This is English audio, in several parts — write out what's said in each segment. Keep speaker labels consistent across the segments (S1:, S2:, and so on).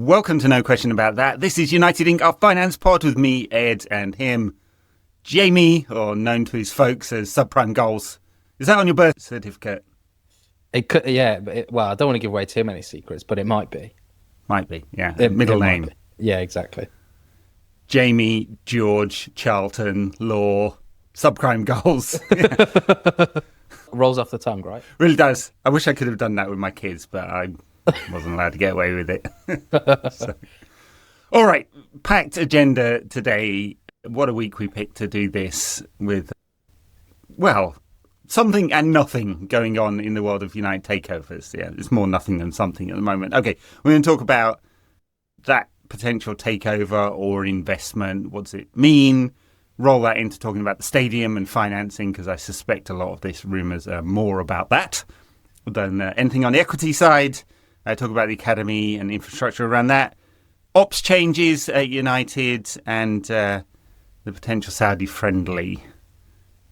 S1: welcome to No Question About That. This is United Inc., our finance pod with me, Ed, and him, Jamie, or known to his folks as Subprime Goals. Is that on your birth certificate?
S2: It could, yeah. Well, I don't want to give away too many secrets, but it might be.
S1: Might be, yeah. Middle name.
S2: Yeah, exactly.
S1: Jamie, George, Charlton, Law, Subprime Goals.
S2: Rolls off the tongue, right?
S1: Really does. I wish I could have done that with my kids, but I wasn't allowed to get away with it. So. All right, packed agenda today. What a week we picked to do this with, well, something and nothing going on in the world of United takeovers. Yeah, it's more nothing than something at the moment. Okay, we're going to talk about that potential takeover or investment. What does it mean? Roll that into talking about the stadium and financing, because I suspect a lot of this rumours are more about that than anything on the equity side. Talk about the academy and infrastructure around that. Ops changes at United and the potential Saudi friendly.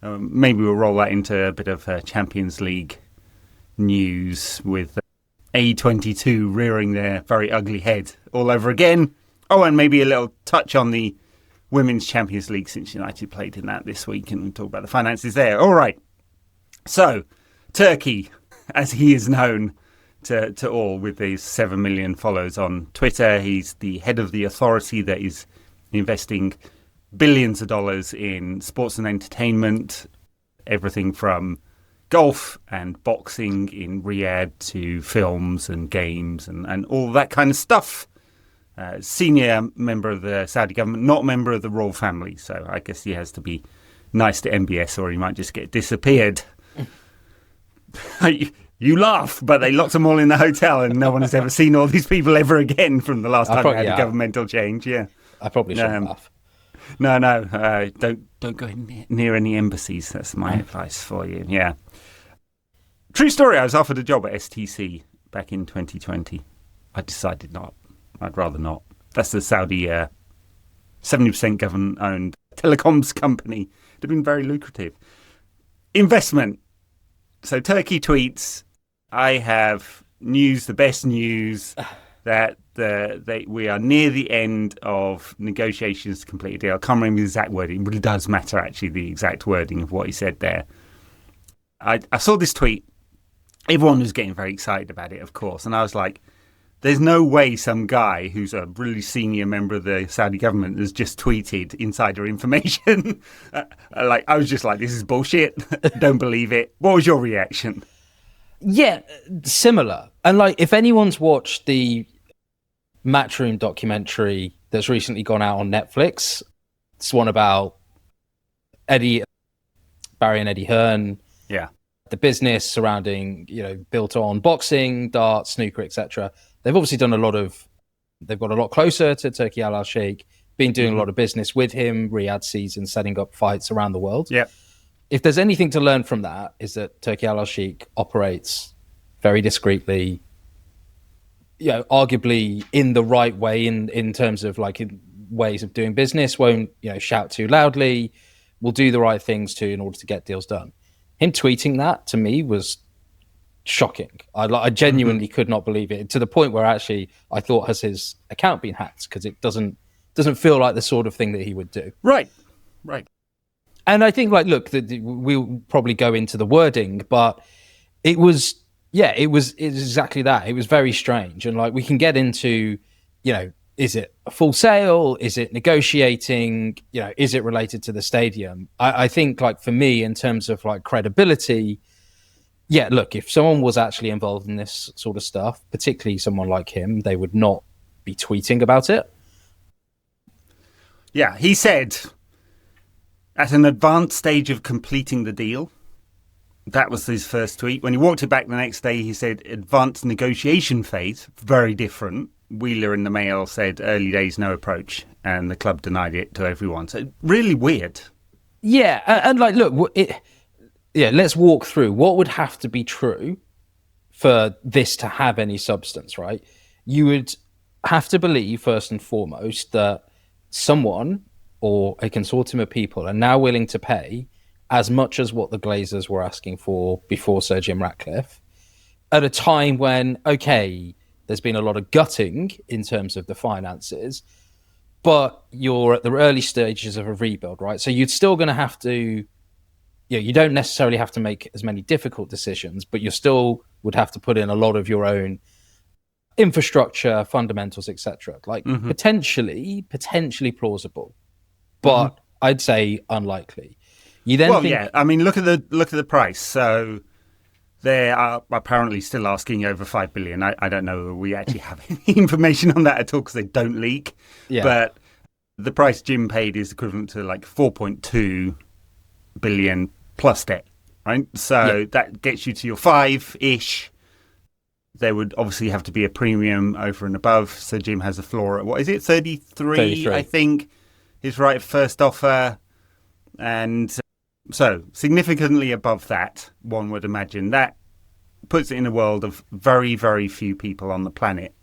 S1: Maybe we'll roll that into a bit of Champions League news with A22 rearing their very ugly head all over again. Oh, and maybe a little touch on the Women's Champions League, since United played in that this week, and we'll talk about the finances there. All right. So, Turkey, as he is known to all, with his 7 million followers on Twitter. He's the head of the authority that is investing billions of dollars in sports and entertainment, everything from golf and boxing in Riyadh to films and games and all that kind of stuff. Senior member of the Saudi government, not member of the royal family. So I guess he has to be nice to MBS or he might just get disappeared. You laugh, but they locked them all in the hotel and no one has ever seen all these people ever again from the last time we had a governmental change. Yeah,
S2: I probably shouldn't laugh.
S1: No, don't go near any embassies. That's my advice for you. Yeah. True story, I was offered a job at STC back in 2020. I decided not. I'd rather not. That's the Saudi 70% government-owned telecoms company. It'd have been very lucrative. Investment. So Turkey tweets, I have news, the best news, that we are near the end of negotiations to complete a deal. I can't remember the exact wording, but it does matter, actually, the exact wording of what he said there. I saw this tweet. Everyone was getting very excited about it, of course. And I was like, there's no way some guy who's a really senior member of the Saudi government has just tweeted insider information. I was just like, this is bullshit. Don't believe it. What was your reaction?
S2: Yeah, similar. And if anyone's watched the Matchroom documentary that's recently gone out on Netflix, it's one about Barry and Eddie Hearn.
S1: Yeah.
S2: The business surrounding, built on boxing, darts, snooker, etc. They've obviously they've got a lot closer to Turki Al-Sheikh, been doing a lot of business with him, Riyadh season, setting up fights around the world.
S1: Yeah.
S2: If there's anything to learn from that, is that Turki Al-Sheikh operates very discreetly, arguably in the right way in terms of in ways of doing business, won't shout too loudly, will do the right things in order to get deals done. Him tweeting that to me was shocking. I genuinely could not believe it, to the point where actually I thought, has his account been hacked? Because it doesn't feel like the sort of thing that he would do.
S1: Right.
S2: And I think we'll probably go into the wording, but it was exactly that. It was very strange. And we can get into, is it a full sale? Is it negotiating? Is it related to the stadium? I think for me, in terms of credibility, yeah, look, if someone was actually involved in this sort of stuff, particularly someone like him, they would not be tweeting about it.
S1: Yeah, he said at an advanced stage of completing the deal. That was his first tweet. When he walked it back the next day, he said advanced negotiation phase, very different. Wheeler in the Mail said early days, no approach, and the club denied it to everyone. So really weird.
S2: Yeah, and look, let's walk through what would have to be true for this to have any substance, right? You would have to believe, first and foremost, that someone or a consortium of people are now willing to pay as much as what the Glazers were asking for before Sir Jim Ratcliffe, at a time when, There's been a lot of gutting in terms of the finances, but you're at the early stages of a rebuild, right? So you're still going to have to, you don't necessarily have to make as many difficult decisions, but you still would have to put in a lot of your own infrastructure, fundamentals, etc. Like potentially plausible, but I'd say unlikely. You then
S1: I mean, look at the price. So they are apparently still asking over 5 billion. I don't know if we actually have any information on that at all because they don't leak. Yeah. But the price Jim paid is equivalent to like 4.2 billion plus debt, right? So that gets you to your 5-ish. There would obviously have to be a premium over and above. So Jim has a floor at, what is it, 33, I think, his right of first offer. And so significantly above that, one would imagine. That puts it in a world of very, very few people on the planet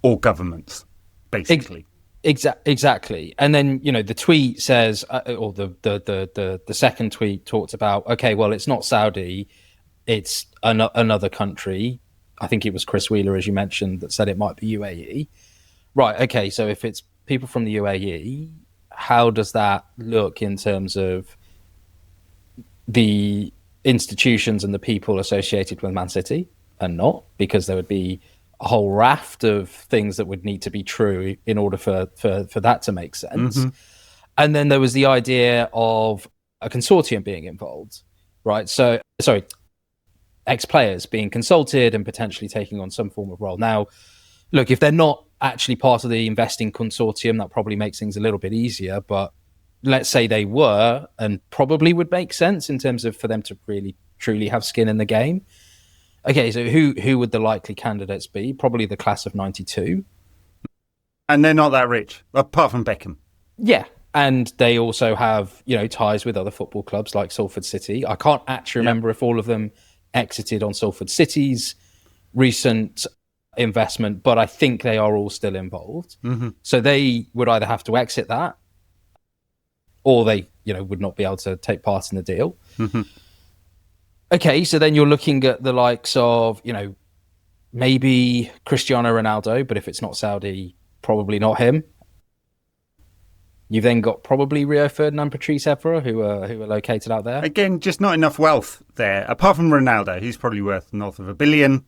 S1: or governments, basically.
S2: Exactly. And then, the tweet says, or the second tweet talked about, okay, well, it's not Saudi, it's another country. I think it was Chris Wheeler, as you mentioned, that said it might be UAE. Right, okay, so if it's people from the UAE, how does that look in terms of the institutions and the people associated with Man City? And not, because there would be a whole raft of things that would need to be true in order for that to make sense. And then there was the idea of a consortium being involved, right? So, sorry, ex-players being consulted and potentially taking on some form of role. Now, look, if they're not actually part of the investing consortium, that probably makes things a little bit easier, but let's say they were, and probably would make sense in terms of for them to really truly have skin in the game. Okay, so who would the likely candidates be? Probably the class of 92.
S1: And they're not that rich, apart from Beckham.
S2: Yeah, and they also have, ties with other football clubs like Salford City. I can't actually remember if all of them exited on Salford City's recent investment, but I think they are all still involved. So they would either have to exit that, or they, would not be able to take part in the deal. Okay, so then you're looking at the likes of, maybe Cristiano Ronaldo, but if it's not Saudi, probably not him. You've then got probably Rio Ferdinand, Patrice Evra, who are located out there.
S1: Again, just not enough wealth there. Apart from Ronaldo, who's probably worth north of $1 billion.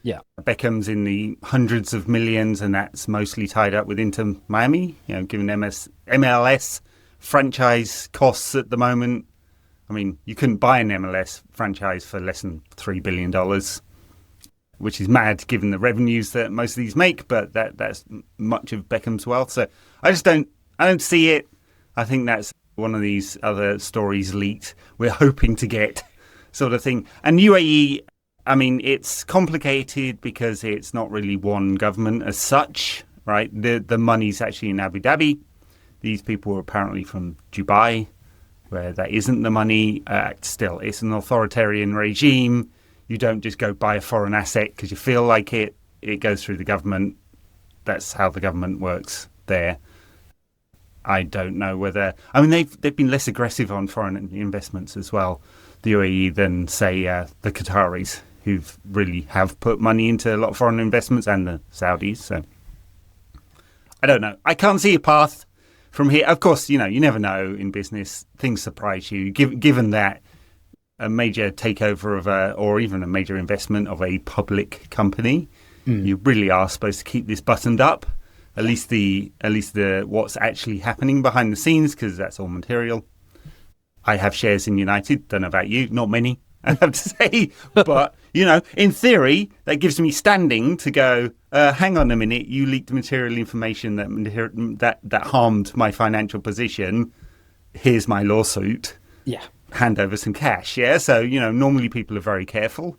S2: Yeah.
S1: Beckham's in the hundreds of millions, and that's mostly tied up with Inter Miami, given MLS franchise costs at the moment. I mean, you couldn't buy an MLS franchise for less than $3 billion, which is mad given the revenues that most of these make, but that's much of Beckham's wealth. So I don't see it. I think that's one of these other stories leaked. We're hoping to get sort of thing. And UAE, I mean, it's complicated because it's not really one government as such, right? The money's actually in Abu Dhabi. These people are apparently from Dubai, where that isn't the money. Still, it's an authoritarian regime. You don't just go buy a foreign asset because you feel like it. It goes through the government. That's how the government works there. I don't know whether... I mean, they've been less aggressive on foreign investments as well, the UAE, than, say, the Qataris, who really have put money into a lot of foreign investments, and the Saudis. So I don't know. I can't see a path from here. Of course, you never know in business. Things surprise you. Given that a major takeover of or even a major investment of a public company, you really are supposed to keep this buttoned up. At least the what's actually happening behind the scenes, because that's all material. I have shares in United. Don't know about you. Not many, I have to say. But, in theory, that gives me standing to go, hang on a minute, you leaked material information that harmed my financial position. Here's my lawsuit.
S2: Yeah.
S1: Hand over some cash. Yeah. So, normally people are very careful.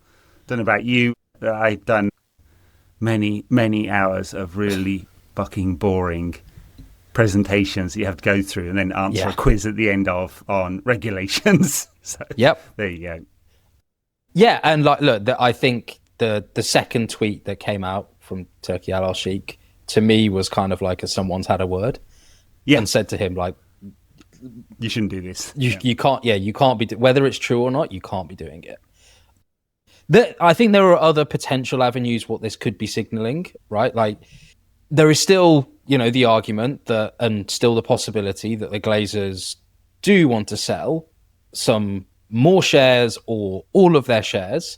S1: Don't know about you. I've done many, many hours of really fucking boring presentations that you have to go through and then answer a quiz at the end on regulations. So there you go.
S2: Yeah, and look, I think the second tweet that came out from Turki Al Sheikh to me was kind of like someone's had a word and said to him, like,
S1: you shouldn't do this.
S2: You can't. Yeah, you can't be. Whether it's true or not, you can't be doing it. I think there are other potential avenues what this could be signaling, right? Like there is still, the argument that, and still the possibility that the Glazers do want to sell some more shares or all of their shares.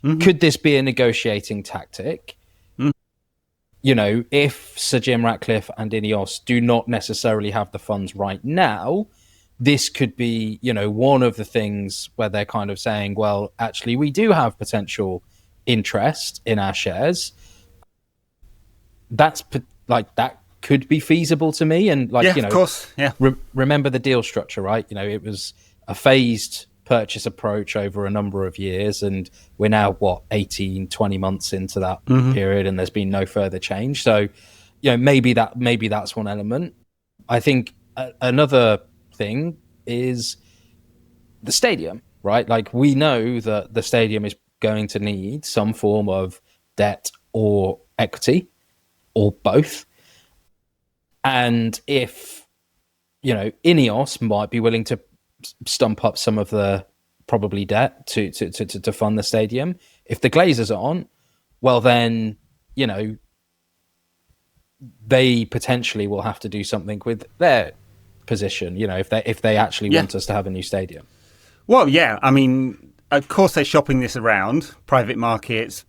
S2: Mm-hmm. Could this be a negotiating tactic? Mm-hmm. If Sir Jim Ratcliffe and Ineos do not necessarily have the funds right now, this could be, one of the things where they're kind of saying, well, actually, we do have potential interest in our shares. That's that could be feasible to me. And
S1: of course. Yeah.
S2: Remember the deal structure, right? It was a phased purchase approach over a number of years. And we're now, 18, 20 months into that period, and there's been no further change. So, maybe that's one element. I think another thing is the stadium, right? Like we know that the stadium is going to need some form of debt or equity or both. And if, Ineos might be willing to stump up some of the probably debt to fund the stadium, if the Glazers aren't, well then, they potentially will have to do something with their position, if they actually want us to have a new stadium.
S1: Well, yeah, I mean, of course they're shopping this around, private markets,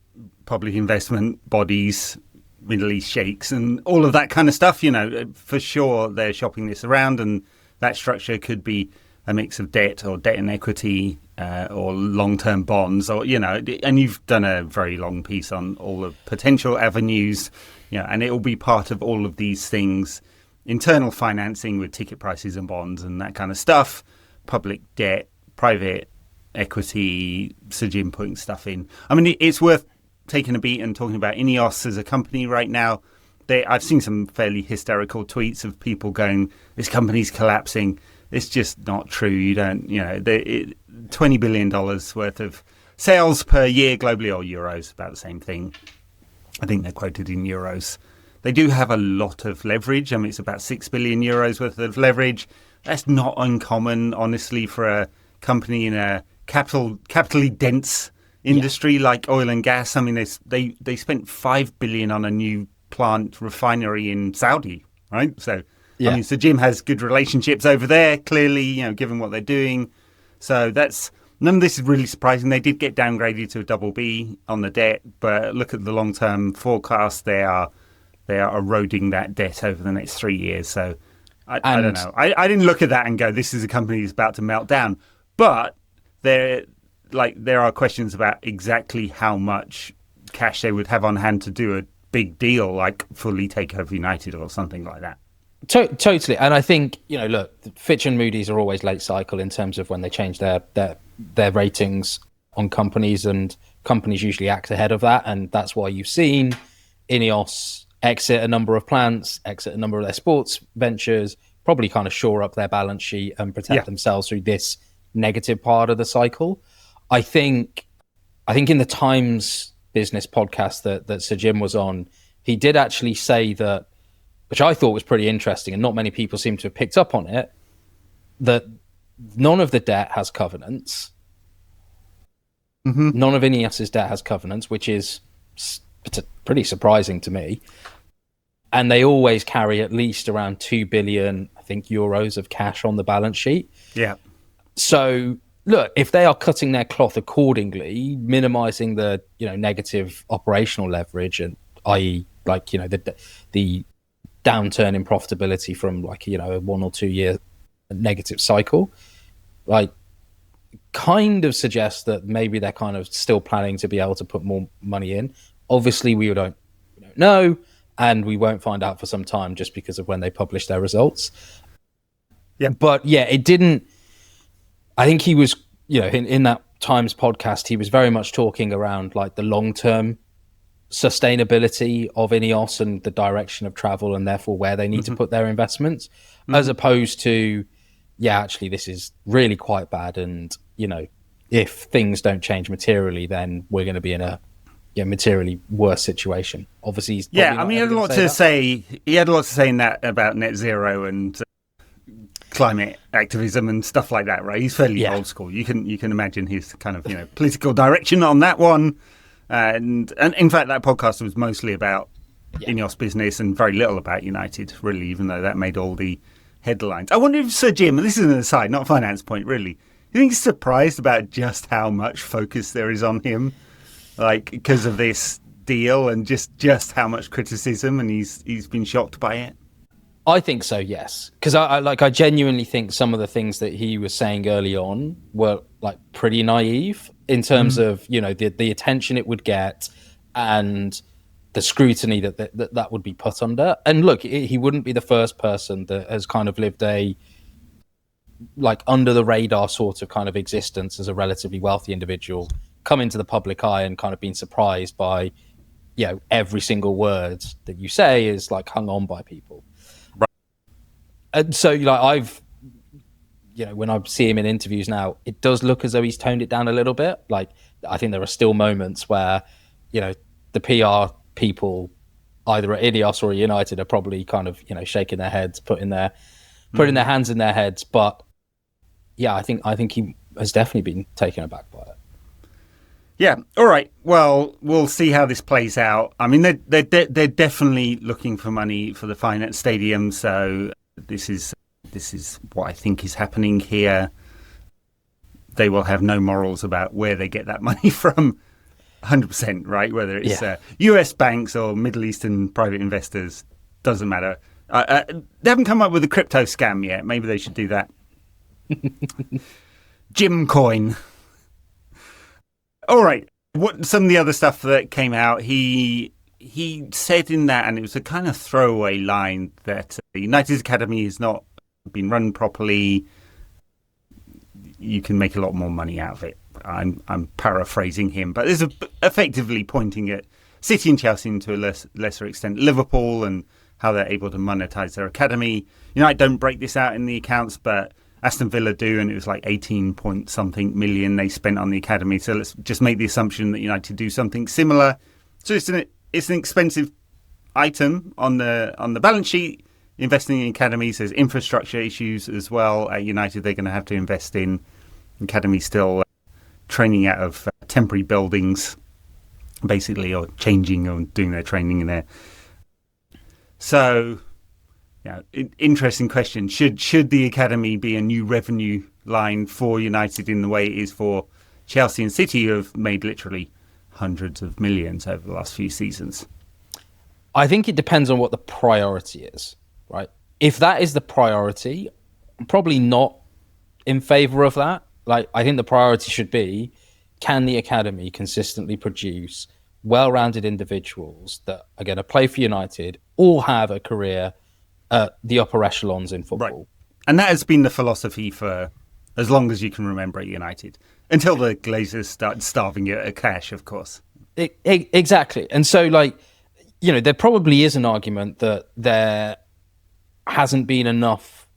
S1: public investment bodies, Middle East sheikhs and all of that kind of stuff, for sure they're shopping this around, and that structure could be a mix of debt or debt and equity or long-term bonds, or, and you've done a very long piece on all the potential avenues, and it will be part of all of these things. Internal financing with ticket prices and bonds and that kind of stuff, public debt, private equity, Sir Jim putting stuff in. I mean, it's worth taking a beat and talking about Ineos as a company right now. I've seen some fairly hysterical tweets of people going, this company's collapsing. It's just not true. You don't, $20 billion worth of sales per year globally, or euros, about the same thing. I think they're quoted in euros. They do have a lot of leverage. I mean, it's about 6 billion euros worth of leverage. That's not uncommon, honestly, for a company in a capitally dense industry like oil and gas. I mean, they spent 5 billion on a new plant refinery in Saudi, right? So, I mean, Sir Jim has good relationships over there, clearly, given what they're doing. So none of this is really surprising. They did get downgraded to a double B on the debt, but look at the long-term forecast. They are eroding that debt over the next 3 years. So I don't know. I didn't look at that and go, this is a company that's about to melt down. But there are questions about exactly how much cash they would have on hand to do a big deal, like fully take over United or something like that.
S2: Totally. And I think, look, Fitch and Moody's are always late cycle in terms of when they change their ratings on companies, and companies usually act ahead of that. And that's why you've seen Ineos exit a number of plants, exit a number of their sports ventures, probably kind of shore up their balance sheet and protect themselves through this negative part of the cycle. I think in the Times Business podcast that Sir Jim was on, he did actually say that, which I thought was pretty interesting, and not many people seem to have picked up on it, that none of the debt has covenants. Mm-hmm. None of Ineos's debt has covenants, which is pretty surprising to me. And they always carry at least around 2 billion, I think, euros of cash on the balance sheet. Yeah. So, look, if they are cutting their cloth accordingly, minimizing the negative operational leverage, and i.e., the downturn in profitability from a 1 or 2 year negative cycle, kind of suggests that maybe they're kind of still planning to be able to put more money in. Obviously, we don't know, and we won't find out for some time just because of when they publish their results. Yeah, but it didn't. I think he was, in that Times podcast, he was very much talking around the long-term sustainability of Ineos and the direction of travel, and therefore where they need to put their investments, as opposed to, actually this is really quite bad, and if things don't change materially, then we're going to be in a materially worse situation. Obviously, he had a lot to say. He had a lot to say in that about net zero, and
S1: climate activism and stuff like that, right? He's fairly old school. You can imagine his kind of political direction on that one, and in fact that podcast was mostly about Ineos business and very little about United, really, even though that made all the headlines. I wonder if Sir Jim, and this is an aside, not a finance point, really, you think he's surprised about just how much focus there is on him, like because of this deal and just how much criticism, and he's been shocked by it?
S2: I think so, yes, because I genuinely think some of the things that he was saying early on were like pretty naive in terms of the attention it would get and the scrutiny that would be put under. And look, he wouldn't be the first person that has kind of lived a like under the radar sort of kind of existence as a relatively wealthy individual, come into the public eye and kind of been surprised by, every single word that you say is like hung on by people.
S1: Right.
S2: And so I've, when I see him in interviews now, it does look as though he's toned it down a little bit. Like, I think there are still moments where, the PR people either at Ineos or United are probably kind of, shaking their heads, putting their hands in their heads. But yeah, I think he has definitely been taken aback by it.
S1: Yeah. All right. Well, we'll see how this plays out. I mean, they're definitely looking for money for the finance stadium. So this is what I think is happening here. They will have no morals about where they get that money from. 100%, right? Whether it's US banks or Middle Eastern private investors, doesn't matter. They haven't come up with a crypto scam yet. Maybe they should do that. Jim Coin. All right. What some of the other stuff that came out? He said in that, and it was a kind of throwaway line, that the United's academy has not been run properly. You can make a lot more money out of it. I'm paraphrasing him, but this is effectively pointing at City and Chelsea, and to a lesser extent Liverpool, and how they're able to monetize their academy. United don't break this out in the accounts, but Aston Villa do, and it was like 18 point something million they spent on the academy. So let's just make the assumption that United do something similar. So it's an expensive item on the balance sheet. Investing in academies, there's infrastructure issues as well. At United, they're going to have to invest in academy still. Training out of temporary buildings, basically, or changing or doing their training in there. So, interesting question. Should the academy be a new revenue line for United in the way it is for Chelsea and City, who have made literally hundreds of millions over the last few seasons?
S2: I think it depends on what the priority is, right? If that is the priority, I'm probably not in favour of that. Like, I think the priority should be, can the academy consistently produce well-rounded individuals that are going to play for United or have a career at the upper echelons in football?
S1: Right. And that has been the philosophy for as long as you can remember at United, until the Glazers start starving you at cash, of course.
S2: Exactly. And so, there probably is an argument that there hasn't been enough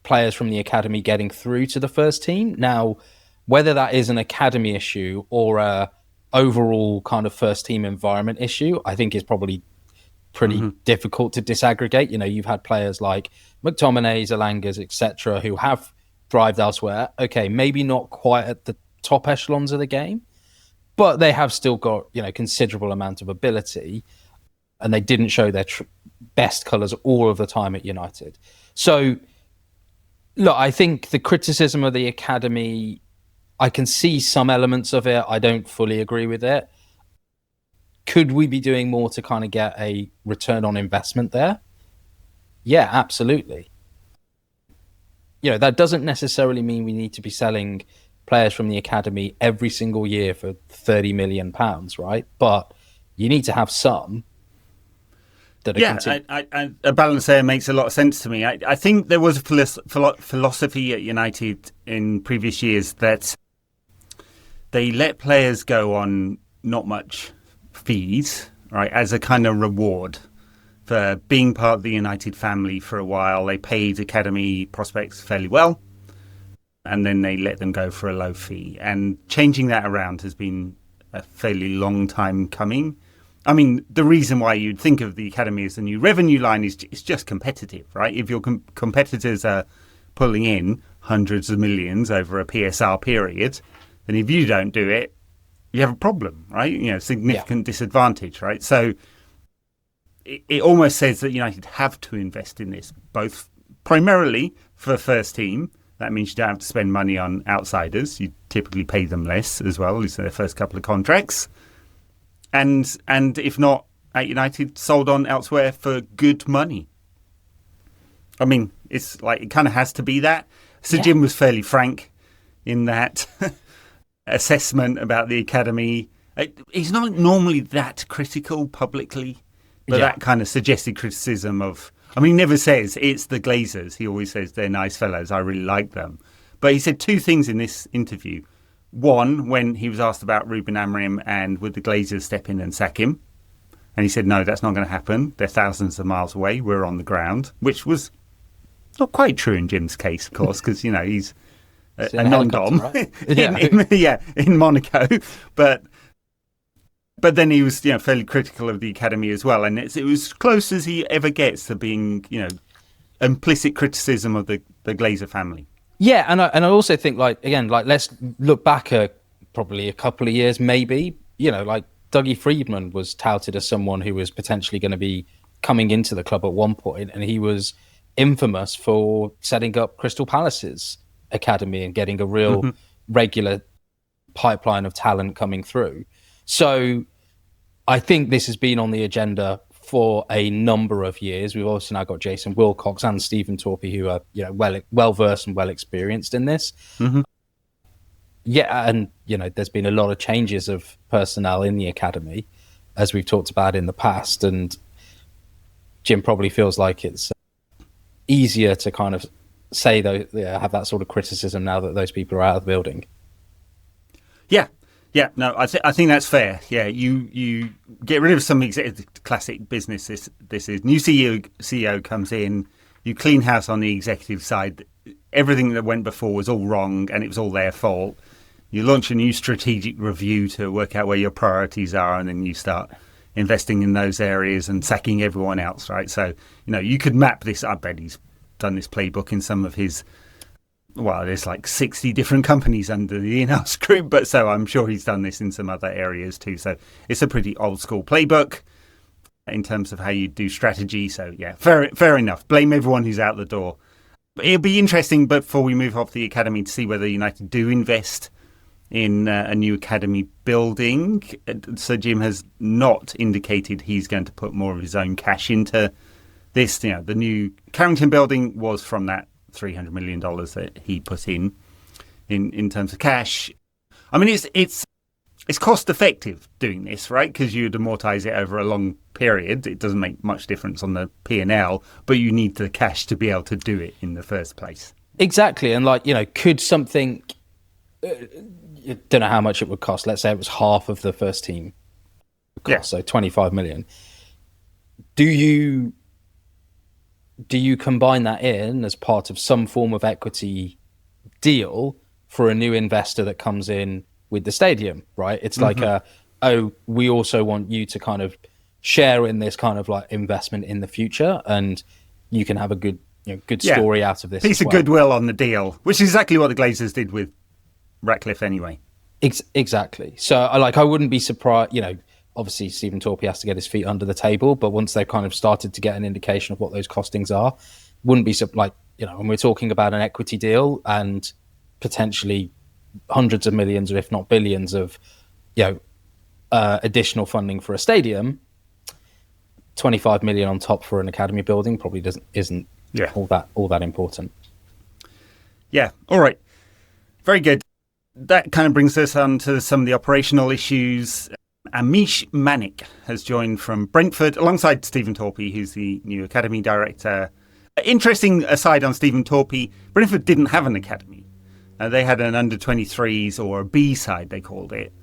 S2: players from the academy getting through to the first team. Now, whether that is an academy issue or a overall kind of first team environment issue, I think is probably pretty difficult to disaggregate. You've had players like McTominay, Zalangas, etc., who have thrived elsewhere. Okay, maybe not quite at the top echelons of the game, but they have still got considerable amount of ability, and they didn't show their best colours all of the time at United. So, look, I think the criticism of the academy, I can see some elements of it. I don't fully agree with it. Could we be doing more to kind of get a return on investment there? Yeah, absolutely. That doesn't necessarily mean we need to be selling players from the academy every single year for £30 million, right? But you need to have some.
S1: A balance there makes a lot of sense to me. I think there was a philosophy at United in previous years that they let players go on not much fees, right, as a kind of reward for being part of the United family for a while. They paid academy prospects fairly well, and then they let them go for a low fee. And changing that around has been a fairly long time coming. I mean, the reason why you'd think of the academy as a new revenue line is it's just competitive, right? If your competitors are pulling in hundreds of millions over a PSR period, then if you don't do it, you have a problem, right? Significant disadvantage, right? So it almost says that United have to invest in this, both primarily for the first team. That means you don't have to spend money on outsiders. You typically pay them less as well, at least in their first couple of contracts. And if not at United, sold on elsewhere for good money. I mean, it's like it kind of has to be that. Sir Jim was fairly frank in that assessment about the academy. He's not normally that critical publicly, but that kind of suggested criticism of... I mean, he never says it's the Glazers. He always says they're nice fellows. I really like them. But he said two things in this interview. One, when he was asked about Ruben Amorim and would the Glazers step in and sack him? And he said, no, that's not going to happen. They're thousands of miles away. We're on the ground, which was not quite true in Jim's case, of course, because, he's a non-dom
S2: right?
S1: in Monaco. But then he was fairly critical of the academy as well. And it was close as he ever gets to being, implicit criticism of the Glazer family.
S2: Yeah, and I also think, let's look back probably a couple of years, maybe. Dougie Friedman was touted as someone who was potentially going to be coming into the club at one point, and he was infamous for setting up Crystal Palace's academy and getting a real regular pipeline of talent coming through. So I think this has been on the agenda for a number of years. We've also now got Jason Wilcox and Stephen Torpey, who are well versed and well experienced in this. Yeah, and there's been a lot of changes of personnel in the academy, as we've talked about in the past, and Jim probably feels like it's easier to kind of say have that sort of criticism now that those people are out of the building.
S1: Yeah, no, I think that's fair. Yeah, you get rid of some classic business. This is new CEO comes in, you clean house on the executive side. Everything that went before was all wrong, and it was all their fault. You launch a new strategic review to work out where your priorities are, and then you start investing in those areas and sacking everyone else, right? So you could map this. I bet he's done this playbook in some of his. Well, there's like 60 different companies under the in-house group, but so I'm sure he's done this in some other areas too. So it's a pretty old school playbook in terms of how you do strategy. So yeah, fair enough. Blame everyone who's out the door. But it'll be interesting, before we move off the academy, to see whether United do invest in a new academy building. Sir Jim has not indicated he's going to put more of his own cash into this. The new Carrington building was from that $300 million that he put in terms of cash. I mean, it's cost effective doing this, right? Because you'd amortize it over a long period. It doesn't make much difference on the P&L, but you need the cash to be able to do it in the first place.
S2: Exactly. And could something, don't know how much it would cost. Let's say it was half of the first team cost, so 25 million. Do you combine that in as part of some form of equity deal for a new investor that comes in with the stadium, right? It's like we also want you to kind of share in this kind of like investment in the future, and you can have a good story out of this.
S1: Piece of goodwill on the deal, which is exactly what the Glazers did with Ratcliffe anyway.
S2: Exactly. So I wouldn't be surprised, obviously Stephen Torpey has to get his feet under the table, but once they've kind of started to get an indication of what those costings are, wouldn't be when we're talking about an equity deal and potentially hundreds of millions, or if not billions of, additional funding for a stadium, 25 million on top for an academy building probably isn't all that important.
S1: Yeah. All right. Very good. That kind of brings us on to some of the operational issues. Amish Manik has joined from Brentford alongside Stephen Torpey, who's the new academy director. Interesting aside on Stephen Torpey, Brentford didn't have an academy. They had an under-23s, or a B side they called it,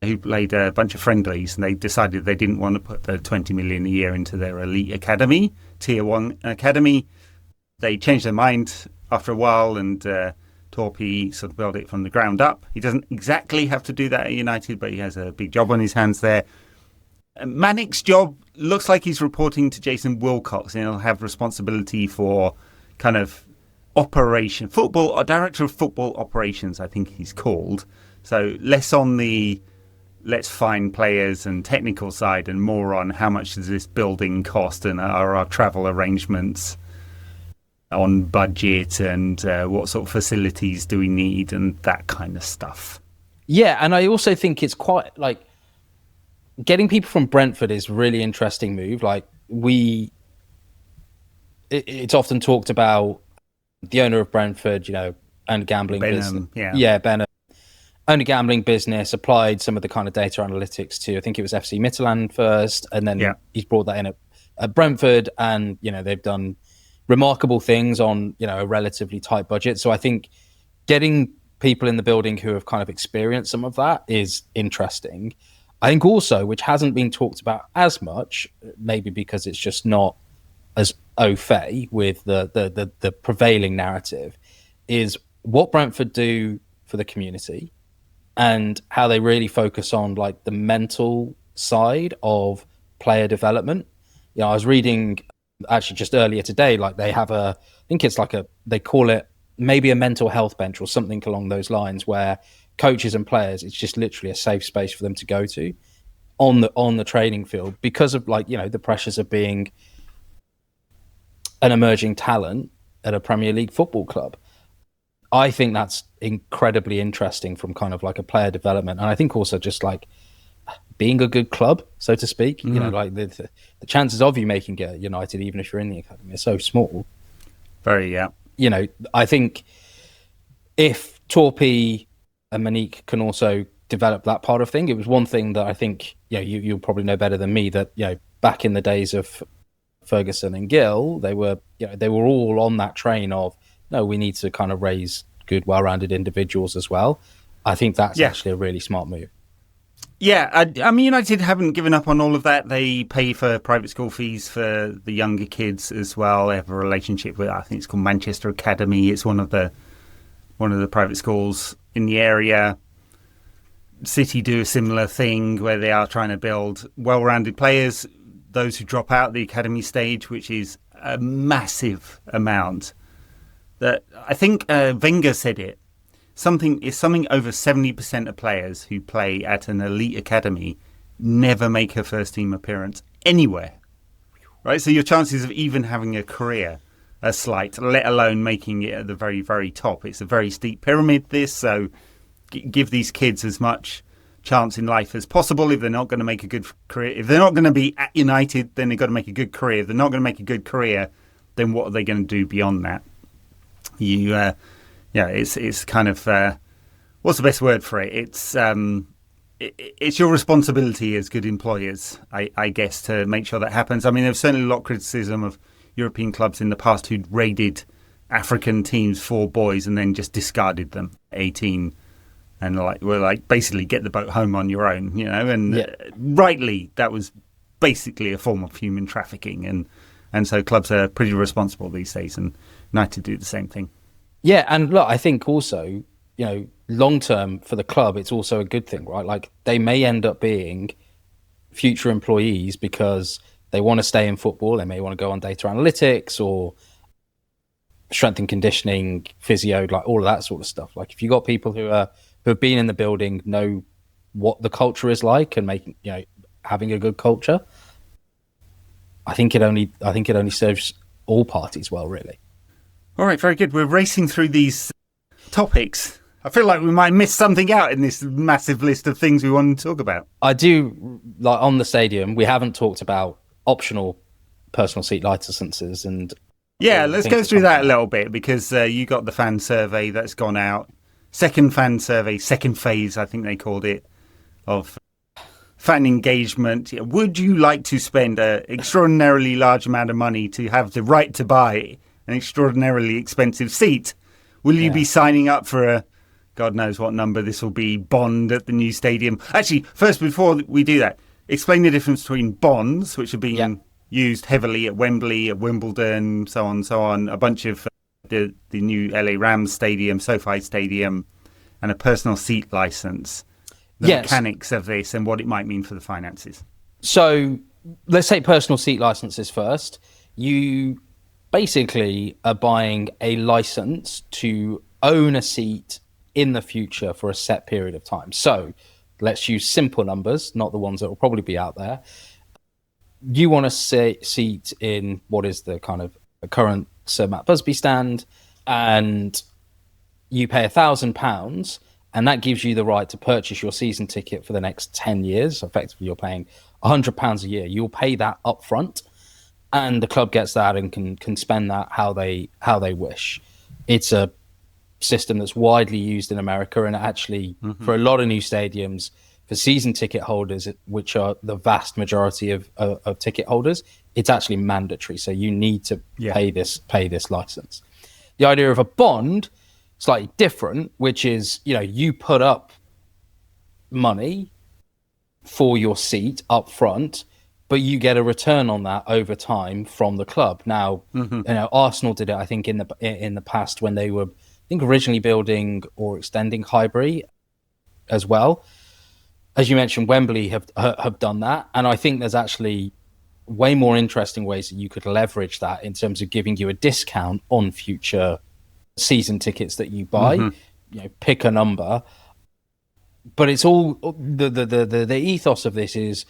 S1: who played a bunch of friendlies, and they decided they didn't want to put the 20 million a year into their elite academy, tier 1 academy. They changed their mind after a while, and Torpey sort of built it from the ground up. He doesn't exactly have to do that at United, but he has a big job on his hands there. Manik's job looks like he's reporting to Jason Wilcox, and he'll have responsibility for kind of director of football operations, I think he's called. So less on the let's find players and technical side, and more on how much does this building cost, and are our travel arrangements on budget, and what sort of facilities do we need, and that kind of stuff.
S2: Yeah, and I also think it's quite like getting people from Brentford is a really interesting move. Like it's often talked about the owner of Brentford, owned a gambling business. Benham. Owned a gambling business, applied some of the kind of data analytics to, I think it was FC Midtjylland first, and then he's brought that in at Brentford, and they've done remarkable things on a relatively tight budget. So I think getting people in the building who have kind of experienced some of that is interesting. I think also, which hasn't been talked about as much, maybe because it's just not as au fait with the prevailing narrative, is what Brentford do for the community and how they really focus on like the mental side of player development. I was reading actually just earlier today, like they have they call it maybe a mental health bench or something along those lines, where coaches and players, it's just literally a safe space for them to go to on the training field, because of the pressures of being an emerging talent at a Premier League football club. I think that's incredibly interesting from kind of like a player development, and I think also just like being a good club, so to speak. Like the chances of you making it at United, even if you're in the academy, are so small.
S1: Very, yeah.
S2: I think if Torpy and Monique can also develop that part of thing, it was one thing that I think you'll probably know better than me, that back in the days of Ferguson and Gill, they were all on that train of, no, we need to kind of raise good, well-rounded individuals as well. I think that's actually a really smart move.
S1: Yeah, I mean, United haven't given up on all of that. They pay for private school fees for the younger kids as well. They have a relationship with, I think it's called Manchester Academy. It's one of the private schools in the area. City do a similar thing where they are trying to build well-rounded players, those who drop out the academy stage, which is a massive amount. That I think Wenger said it. Something over 70% of players who play at an elite academy never make a first team appearance anywhere. Right? So your chances of even having a career are slight, let alone making it at the very, very top. It's a very steep pyramid, this, so give these kids as much chance in life as possible. If they're not going to make a good career, if they're not going to be at United, then they've got to make a good career. If they're not going to make a good career, then what are they going to do beyond that? It's kind of what's the best word for it? It's your responsibility as good employers, I guess, to make sure that happens. I mean, there's certainly a lot of criticism of European clubs in the past who'd raided African teams for boys and then just discarded them 18 and basically get the boat home on your own, and rightly that was basically a form of human trafficking, and so clubs are pretty responsible these days, and United do the same thing.
S2: Yeah, and look, I think also, long term for the club, it's also a good thing, right? Like they may end up being future employees because they want to stay in football. They may want to go on data analytics or strength and conditioning, physio, like all of that sort of stuff. Like if you got people who have been in the building, know what the culture is like, and making having a good culture, I think it only serves all parties well, really.
S1: All right, very good. We're racing through these topics. I feel like we might miss something out in this massive list of things we want to talk about.
S2: I do, like on the stadium, we haven't talked about optional personal seat licenses and...
S1: Yeah, let's go through that a little bit, because you got the fan survey that's gone out. Second fan survey, second phase, I think they called it, of fan engagement. Would you like to spend an extraordinarily large amount of money to have the right to buy an extraordinarily expensive seat? Will you be signing up for a, God knows what number this will be, bond at the new stadium? Actually, first, before we do that, explain the difference between bonds, which are being used heavily at Wembley, at Wimbledon, so on, a bunch of the new LA Rams stadium, SoFi Stadium, and a personal seat license. The mechanics of this and what it might mean for the finances.
S2: So let's take personal seat licenses first. You basically are buying a license to own a seat in the future for a set period of time. So let's use simple numbers, not the ones that will probably be out there. You want a seat in what is the kind of current Sir Matt Busby stand, and you pay £1,000, and that gives you the right to purchase your season ticket for the next 10 years. Effectively, you're paying £100 a year. You'll pay that up front, and the club gets that and can spend that how they wish. It's a system that's widely used in America, and actually for a lot of new stadiums, for season ticket holders, which are the vast majority of ticket holders, it's actually mandatory. So you need to pay this license. The idea of a bond, slightly different, which is, you put up money for your seat up front, but you get a return on that over time from the club. Now, Arsenal did it, I think, in the past when they were, originally building or extending Highbury as well. As you mentioned, Wembley have done that, and I think there's actually way more interesting ways that you could leverage that in terms of giving you a discount on future season tickets that you buy. Pick a number, but it's all the ethos of this is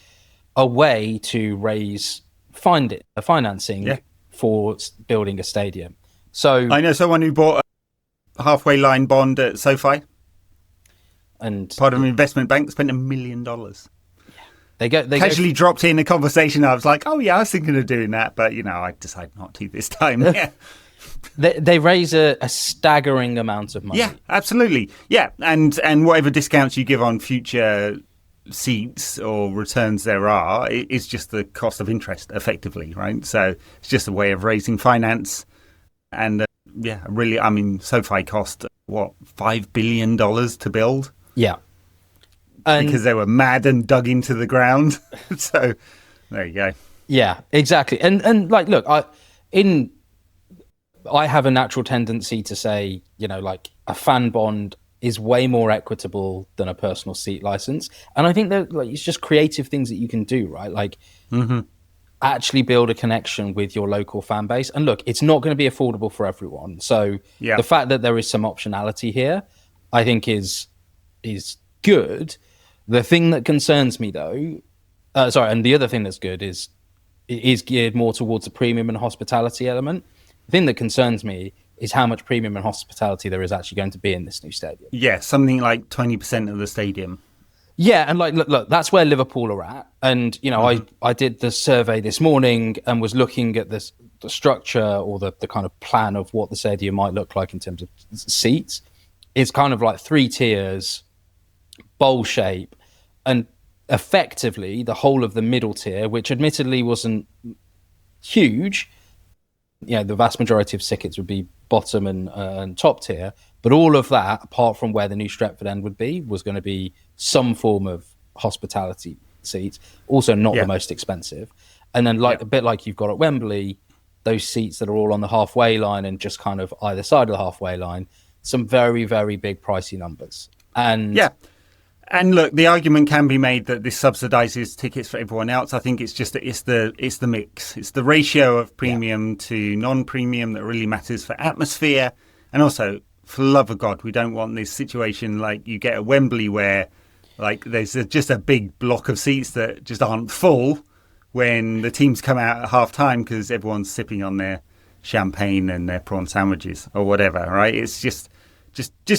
S2: a way to raise financing for building a stadium. So
S1: I know someone who bought a halfway line bond at SoFi. And part of an investment bank spent $1 million. They casually dropped in a conversation. I was like, "Oh yeah, I was thinking of doing that, but I decided not to this time." Yeah,
S2: they raise a staggering amount of money.
S1: Yeah, absolutely. Yeah, and whatever discounts you give on future seats or returns there are, it's just the cost of interest, effectively, right? So it's just a way of raising finance, and really, SoFi cost what $5 billion to build.
S2: Yeah.
S1: Because they were mad and dug into the ground. So there you go.
S2: Yeah, exactly. And look, I have a natural tendency to say, a fan bond is way more equitable than a personal seat license. And I think that it's just creative things that you can do, right? Actually build a connection with your local fan base. And look, it's not going to be affordable for everyone. So the fact that there is some optionality here, I think is good. The thing that concerns me, though, and the other thing that's good is it is geared more towards the premium and hospitality element. The thing that concerns me is how much premium and hospitality there is actually going to be in this new stadium.
S1: Yeah, something like 20% of the stadium.
S2: Yeah, and look, that's where Liverpool are at. And I did the survey this morning and was looking at the structure or the kind of plan of what the stadium might look like in terms of seats. It's kind of like 3 tiers, bowl shape, and effectively the whole of the middle tier, which admittedly wasn't huge. The vast majority of tickets would be bottom and top tier, but all of that, apart from where the new Stretford end would be, was going to be some form of hospitality seats. Also, not the most expensive. And then, a bit like you've got at Wembley, those seats that are all on the halfway line and just kind of either side of the halfway line. Some very, very big pricey numbers. And
S1: look, the argument can be made that this subsidizes tickets for everyone else. I think it's just it's the mix. It's the ratio of premium to non-premium that really matters for atmosphere. And also, for the love of God, we don't want this situation like you get at Wembley where there's just a big block of seats that just aren't full when the teams come out at half time because everyone's sipping on their champagne and their prawn sandwiches or whatever, right? It's just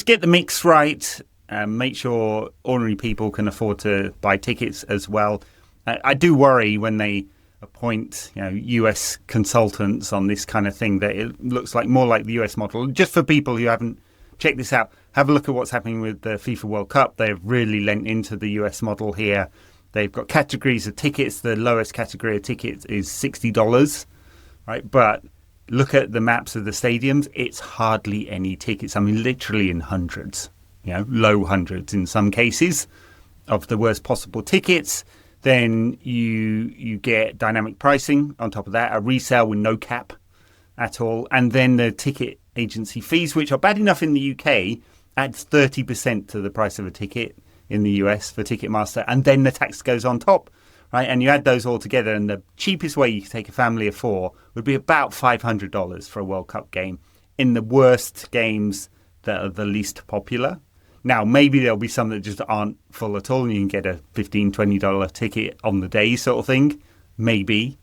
S1: get the mix right. Make sure ordinary people can afford to buy tickets as well. I do worry when they appoint US consultants on this kind of thing that it looks more like the US model. Just for people who haven't checked this out, have a look at what's happening with the FIFA World Cup. They've really lent into the US model here. They've got categories of tickets. The lowest category of tickets is $60, right? But look at the maps of the stadiums. It's hardly any tickets. Literally in hundreds. Low hundreds in some cases of the worst possible tickets. Then you get dynamic pricing on top of that, a resale with no cap at all. And then the ticket agency fees, which are bad enough in the UK, adds 30% to the price of a ticket in the US for Ticketmaster. And then the tax goes on top. right? And you add those all together, and the cheapest way you could take a family of 4 would be about $500 for a World Cup game in the worst games that are the least popular. Now, maybe there'll be some that just aren't full at all, and you can get a $15, $20 ticket on the day sort of thing. Maybe.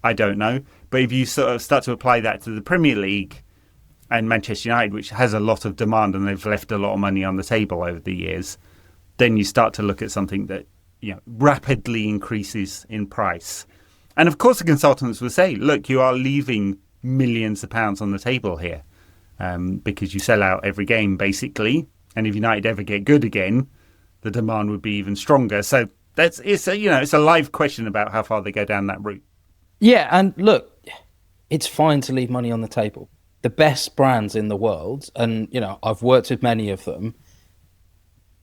S1: I don't know. But if you sort of start to apply that to the Premier League and Manchester United, which has a lot of demand and they've left a lot of money on the table over the years, then you start to look at something that rapidly increases in price. And of course, the consultants will say, look, you are leaving millions of pounds on the table here because you sell out every game, basically. And if United ever get good again, the demand would be even stronger. So it's a live question about how far they go down that route.
S2: Yeah, and look, it's fine to leave money on the table. The best brands in the world, and I've worked with many of them,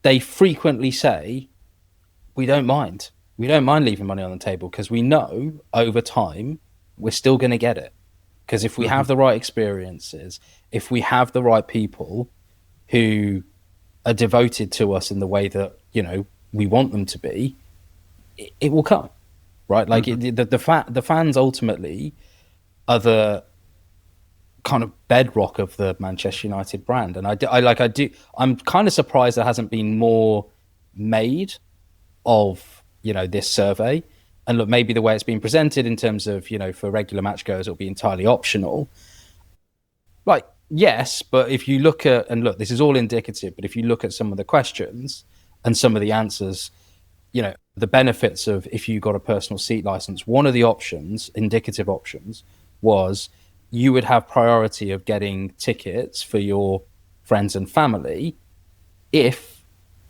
S2: they frequently say, we don't mind. We don't mind leaving money on the table because we know over time we're still going to get it. Because if we have the right experiences, if we have the right people who are devoted to us in the way that we want them to be, it will come, right? Like the fans ultimately are the kind of bedrock of the Manchester United brand, and I'm kind of surprised there hasn't been more made of this survey. And look, maybe the way it's been presented in terms of for regular match goers, it'll be entirely optional. Like, yes, but if you look at, and look, this is all indicative, but if you look at some of the questions and some of the answers, the benefits of if you got a personal seat license, one of the options, indicative options, was you would have priority of getting tickets for your friends and family if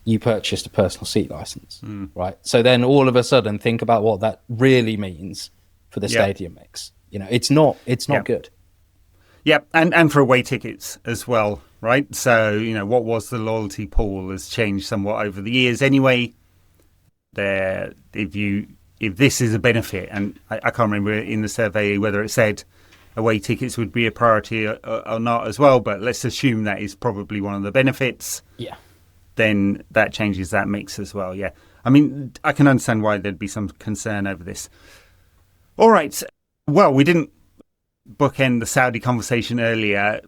S2: you purchased a personal seat license, right? So then all of a sudden think about what that really means for the stadium mix. It's not good.
S1: Yeah, and for away tickets as well, right? So, what was the loyalty pool has changed somewhat over the years anyway. If this is a benefit, and I can't remember in the survey whether it said away tickets would be a priority or not as well, but let's assume that is probably one of the benefits.
S2: Yeah.
S1: Then that changes that mix as well, yeah. I mean, I can understand why there'd be some concern over this. All right. Well, we didn't bookend the Saudi conversation earlier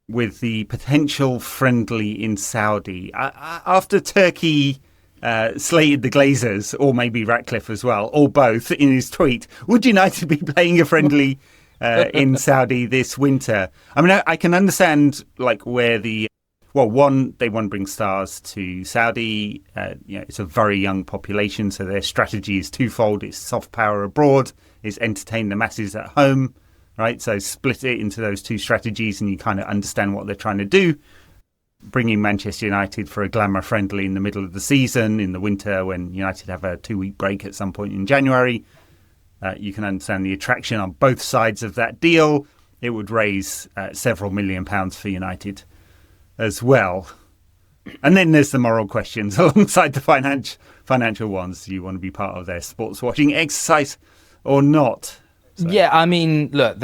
S1: with the potential friendly in Saudi. After Turkey slated the Glazers, or maybe Ratcliffe as well, or both, in his tweet, would United be playing a friendly in Saudi this winter? I mean, I can understand where they want to bring stars to Saudi. It's a very young population, so their strategy is twofold. It's soft power abroad, it's entertain the masses at home, right? So split it into those two strategies and you kind of understand what they're trying to do. Bringing Manchester United for a glamour friendly in the middle of the season, in the winter when United have a 2-week break at some point in January. You can understand the attraction on both sides of that deal. It would raise several £1 million for United as well. And then there's the moral questions alongside the financial ones. Do you want to be part of their sports watching exercise or not? So.
S2: Yeah, I mean, look,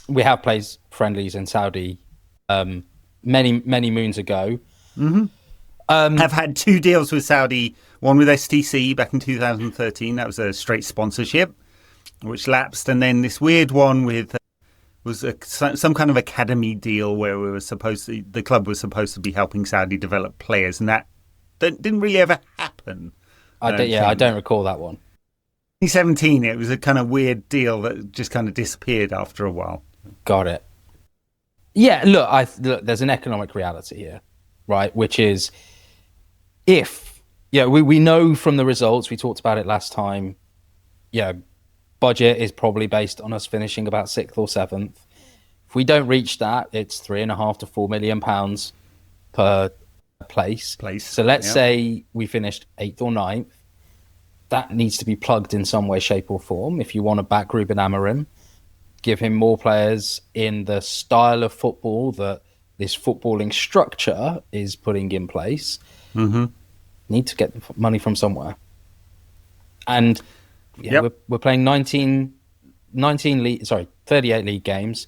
S2: we have played friendlies in Saudi many moons ago.
S1: Mm-hmm. Have had 2 deals with Saudi, one with STC back in 2013. That was a straight sponsorship, which lapsed. And then this weird one with was some kind of academy deal where the club was supposed to be helping Saudi develop players. And that didn't really ever happen.
S2: I don't recall that one.
S1: 2017, it was a kind of weird deal that just kind of disappeared after a while.
S2: Got it. Yeah, look, there's an economic reality here, right? Which is we know from the results, we talked about it last time, budget is probably based on us finishing about 6th or 7th. If we don't reach that, it's £3.5 to £4 million per place. So let's say we finished 8th or 9th. That needs to be plugged in some way, shape or form. If you want to back Ruben Amorim, give him more players in the style of football that this footballing structure is putting in place. Mm-hmm. Need to get the money from somewhere. And we're playing 38 league games.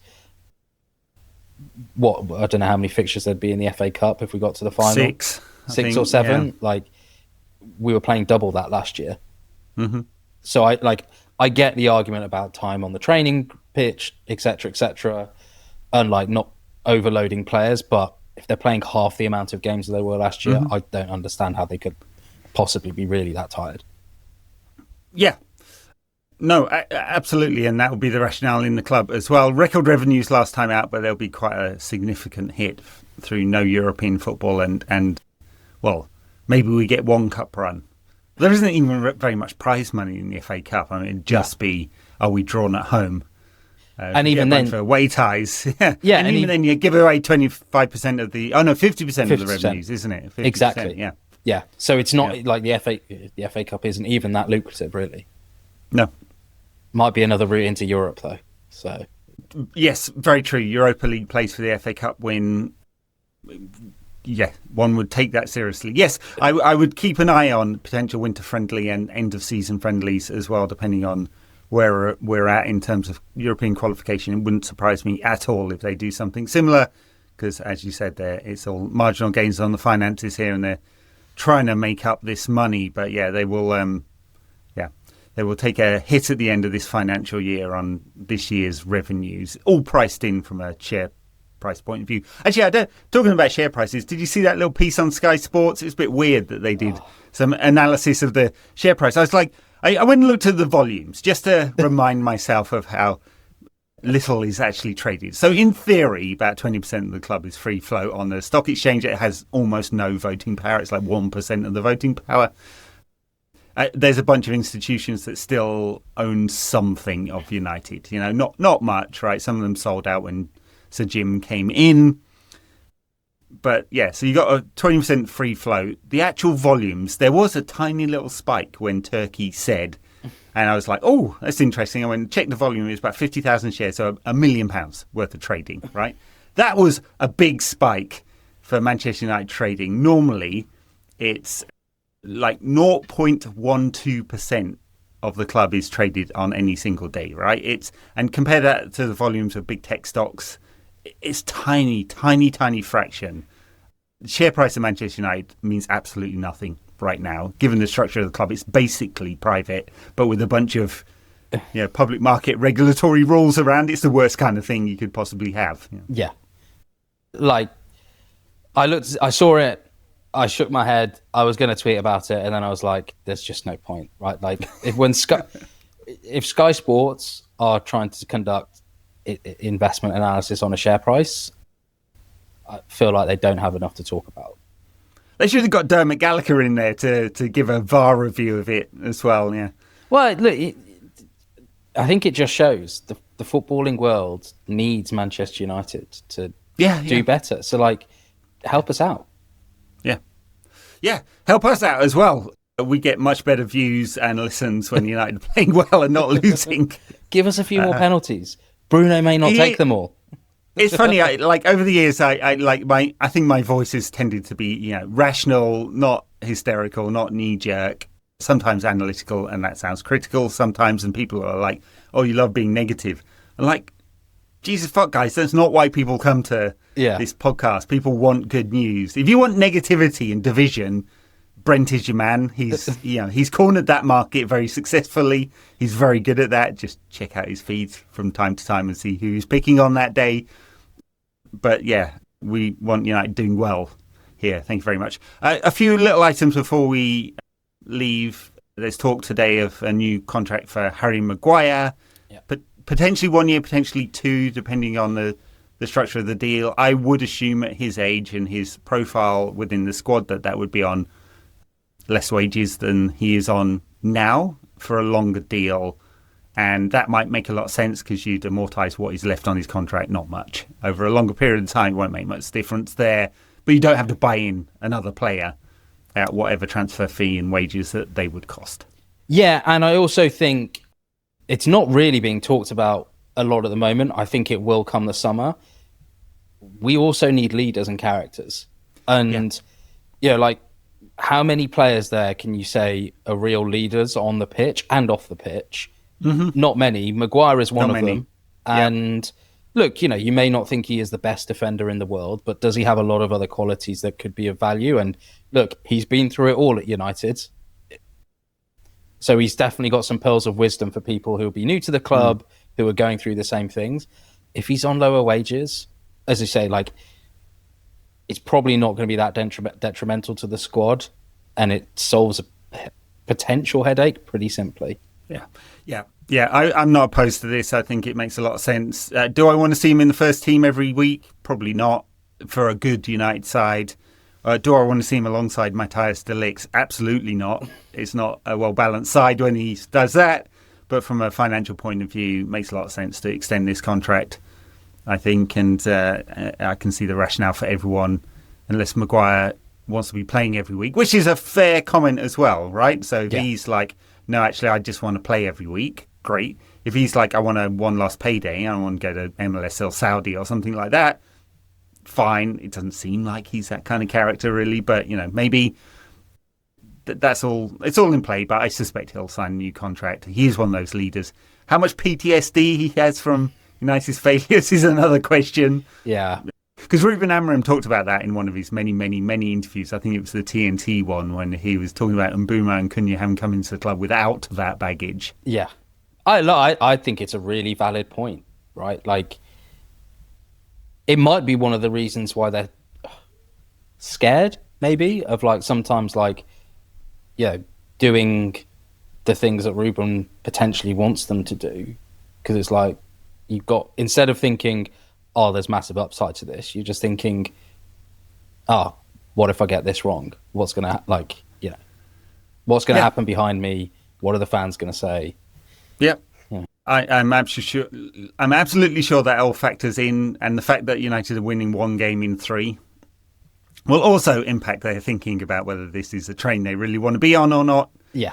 S2: I don't know how many fixtures there'd be in the FA Cup if we got to the final.
S1: 6
S2: or 7. We were playing double that last year.
S1: Mm-hmm.
S2: So I get the argument about time on the training pitch, etc., and like not overloading players. But if they're playing half the amount of games that they were last year, I don't understand how they could possibly be really that tired.
S1: Yeah. No, absolutely, and that will be the rationale in the club as well. Record revenues last time out, but there'll be quite a significant hit through no European football and well, maybe we get one cup run. There isn't even very much prize money in the FA Cup. I mean, it'd just be, are we drawn at home?
S2: And even then,
S1: for away ties,
S2: and
S1: even then, you give away 25% of the 50% of the revenues, isn't it? 50%,
S2: exactly. Yeah. So it's not like the FA Cup isn't even that lucrative, really.
S1: No.
S2: Might be another route into Europe, though. So
S1: yes, very true. Europa League plays for the FA Cup win. Yeah, one would take that seriously. Yes, I would keep an eye on potential winter friendly and end of season friendlies as well, depending on where we're at in terms of European qualification. It wouldn't surprise me at all if they do something similar, because as you said there, it's all marginal gains on the finances here, and they're trying to make up this money. But yeah, they will. They will take a hit at the end of this financial year on this year's revenues, all priced in from a share price point of view. Actually, talking about share prices, did you see that little piece on Sky Sports? It's a bit weird that they did some analysis of the share price. I was like, I went and looked at the volumes just to remind myself of how little is actually traded. So in theory, about 20% of the club is free float. On the stock exchange, it has almost no voting power. It's like 1% of the voting power. There's a bunch of institutions that still own something of United. You know, not much, right? Some of them sold out when Sir Jim came in. But yeah, so you got a 20% free float. The actual volumes, there was a tiny little spike when Turkey said, and I was like, oh, that's interesting. I went and checked the volume. It was about 50,000 shares, so £1 million worth of trading, right? That was a big spike for Manchester United trading. Normally, it's like 0.12% of the club is traded on any single day, right? And compare that to the volumes of big tech stocks. It's tiny fraction. The share price of Manchester United means absolutely nothing right now. Given the structure of the club, it's basically private, but with a bunch of public market regulatory rules around. It's the worst kind of thing you could possibly have.
S2: Yeah. Like, I saw it, I shook my head, I was going to tweet about it, and then I was like, there's just no point, right? Like, if Sky Sports are trying to conduct investment analysis on a share price, I feel like they don't have enough to talk about.
S1: They should have got Dermot Gallagher in there to give a VAR review of it as well, yeah.
S2: Well, look, I think it just shows the footballing world needs Manchester United to do better. So, like, help us out.
S1: Yeah, help us out as well. We get much better views and listens when United are playing well and not losing.
S2: Give us a few more penalties. Bruno may not take them all.
S1: It's funny, over the years, I think my voice has tended to be, rational, not hysterical, not knee jerk, sometimes analytical, and that sounds critical sometimes. And people are like, "Oh, you love being negative." I'm like, Jesus fuck, guys, that's not why people come to this podcast. People want good news. If you want negativity and division, Brent is your man. He's cornered that market very successfully. He's very good at that. Just check out his feeds from time to time and see who he's picking on that day. But yeah, we want United doing well here. Thank you very much. A few little items before we leave. There's talk today of a new contract for Harry Maguire. Yeah. But potentially 1 year, potentially two, depending on the structure of the deal. I would assume at his age and his profile within the squad that would be on less wages than he is on now for a longer deal. And that might make a lot of sense because you'd amortise what is left on his contract, not much. Over a longer period of time, it won't make much difference there. But you don't have to buy in another player at whatever transfer fee and wages that they would cost.
S2: Yeah, and I also think it's not really being talked about a lot at the moment. I think it will come the summer. We also need leaders and characters. And, like, how many players there can you say are real leaders on the pitch and off the pitch? Mm-hmm. Not many. Maguire is one of them. And look, you may not think he is the best defender in the world, but does he have a lot of other qualities that could be of value? And look, he's been through it all at United. So he's definitely got some pearls of wisdom for people who will be new to the club, who are going through the same things. If he's on lower wages, as you say, like, it's probably not going to be that detrimental to the squad, and it solves a potential headache pretty simply.
S1: Yeah. I'm not opposed to this. I think it makes a lot of sense. Do I want to see him in the first team every week? Probably not for a good United side. Do I want to see him alongside Matthias de Ligt? Absolutely not. It's not a well-balanced side when he does that. But from a financial point of view, it makes a lot of sense to extend this contract, I think. And I can see the rationale for everyone, unless Maguire wants to be playing every week, which is a fair comment as well, right? So if he's like, no, actually, I just want to play every week, great. If he's like, I want a one last payday, I want to go to MLSL Saudi or something like that, fine. It doesn't seem like he's that kind of character really, but maybe that's all. It's all in play, but I suspect he'll sign a new contract. He's one of those leaders. How much PTSD he has from United's failures is another question.
S2: Yeah.
S1: Because Ruben Amorim talked about that in one of his many, many, many interviews. I think it was the TNT one when he was talking about Mbuma and Cunha having come into the club without that baggage.
S2: Yeah. I think it's a really valid point, right? Like, it might be one of the reasons why they're scared, maybe, of like sometimes like, doing the things that Ruben potentially wants them to do. Because it's like, instead of thinking, oh, there's massive upside to this, you're just thinking, what if I get this wrong? What's going to, what's going to happen behind me? What are the fans going to say?
S1: Yep. Yeah. I'm absolutely sure that all factors in, and the fact that United are winning one game in 3 will also impact their thinking about whether this is a train they really want to be on or not.
S2: Yeah.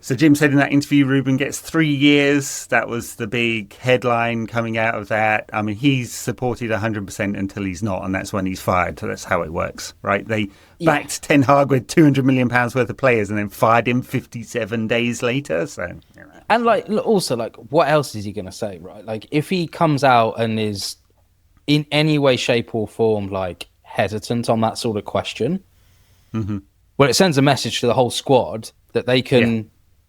S1: So Jim said in that interview, Ruben gets 3 years. That was the big headline coming out of that. I mean, he's supported 100% until he's not, and that's when he's fired. So that's how it works, right? They backed Ten Hag with £200 million worth of players and then fired him 57 days later. So,
S2: And also, what else is he going to say, right? Like, if he comes out and is in any way, shape or form, hesitant on that sort of question, well, it sends a message to the whole squad that they can...
S1: Yeah.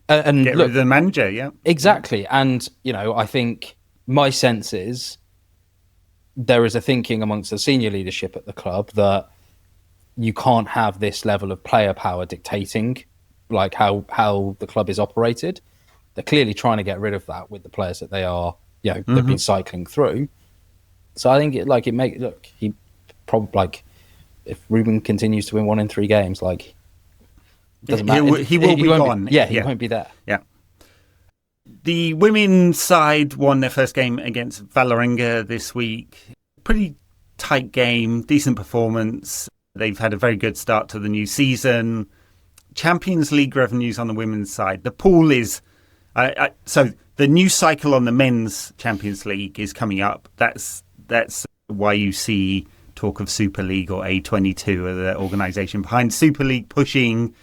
S1: And get rid of the manager, yeah.
S2: Exactly. And, I think my sense is there is a thinking amongst the senior leadership at the club that you can't have this level of player power dictating how the club is operated. They're clearly trying to get rid of that with the players that they are, they've been cycling through. So I think he probably, if Ruben continues to win 1 in 3 games, doesn't matter.
S1: He will be gone.
S2: He won't be there.
S1: Yeah. The women's side won their first game against Vålerenga this week. Pretty tight game, decent performance. They've had a very good start to the new season. Champions League revenues on the women's side. The pool is... so the new cycle on the men's Champions League is coming up. That's why you see talk of Super League or A22 or the organisation behind Super League pushing...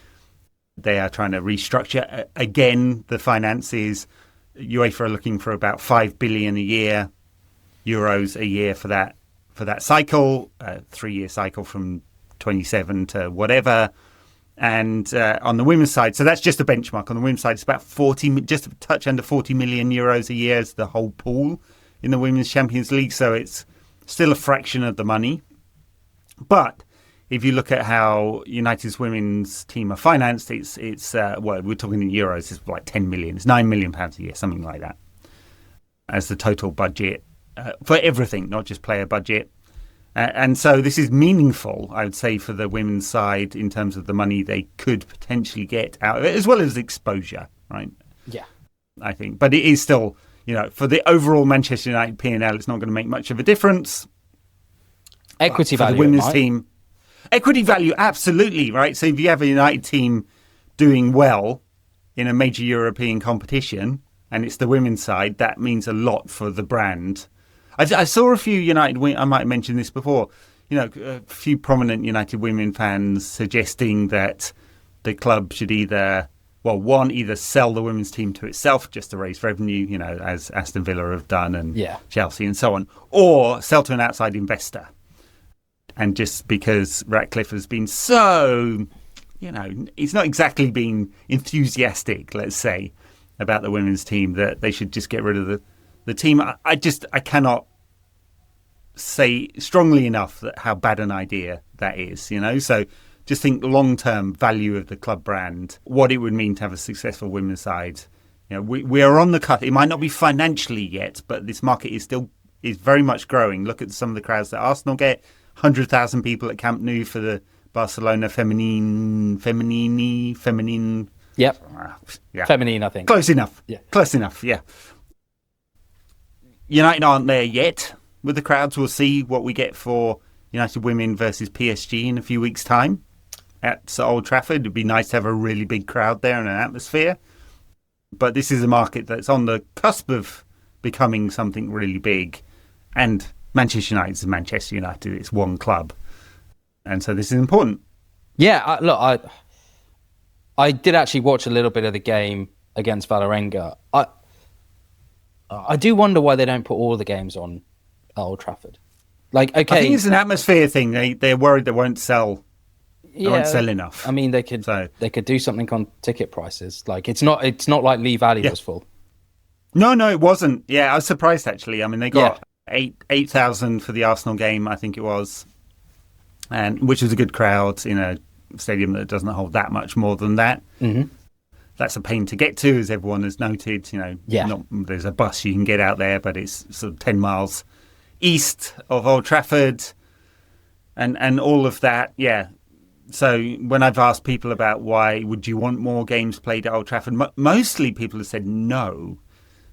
S1: They are trying to restructure again the finances. UEFA are looking for about 5 billion a year, euros a year for that cycle, 3-year cycle from 27 to whatever. And on the women's side, so that's just a benchmark. On the women's side, it's about just a touch under 40 million euros a year is the whole pool in the Women's Champions League. So it's still a fraction of the money, but if you look at how United's women's team are financed, it's we're talking in euros, it's like 10 million. It's £9 million a year, something like that, as the total budget for everything, not just player budget. And so this is meaningful, I would say, for the women's side in terms of the money they could potentially get out of it, as well as exposure, right?
S2: Yeah.
S1: I think. But it is still, for the overall Manchester United P&L, it's not going to make much of a difference.
S2: Equity value.
S1: For the women's team. Equity value, absolutely, right? So if you have a United team doing well in a major European competition, and it's the women's side, that means a lot for the brand. I saw a few United, I might have mentioned this before, a few prominent United women fans suggesting that the club should either sell the women's team to itself just to raise revenue, as Aston Villa have done and Chelsea and so on, or sell to an outside investor. And just because Ratcliffe has been so he's not exactly being enthusiastic, let's say, about the women's team, that they should just get rid of the team. I cannot say strongly enough that how bad an idea that is, So just think long-term value of the club brand, what it would mean to have a successful women's side. We are on the cut. It might not be financially yet, but this market is very much growing. Look at some of the crowds that Arsenal get. 100,000 people at Camp Nou for the Barcelona feminine.
S2: Yep.
S1: Yeah.
S2: Feminine, I think.
S1: Close enough.
S2: Yeah.
S1: Close enough. Yeah. United aren't there yet with the crowds. We'll see what we get for United Women versus PSG in a few weeks' time at Old Trafford. It'd be nice to have a really big crowd there and an atmosphere. But this is a market that's on the cusp of becoming something really big. And Manchester United is Manchester United. It's one club. And so this is important.
S2: Yeah, look, I did actually watch a little bit of the game against Vålerenga. I do wonder why they don't put all the games on at Old Trafford. Like, okay,
S1: I think it's an atmosphere thing. They're worried they won't sell. They won't sell enough.
S2: I mean, they could do something on ticket prices. Like, it's not like Lee Valley was full.
S1: No, it wasn't. Yeah, I was surprised actually. I mean, they got 8,000 for the Arsenal game, I think it was, and which was a good crowd in a stadium that doesn't hold that much more than that. Mm-hmm. That's a pain to get to, as everyone has noted. There's a bus you can get out there, but it's sort of 10 miles east of Old Trafford, and all of that. Yeah. So when I've asked people about why would you want more games played at Old Trafford, mostly people have said no,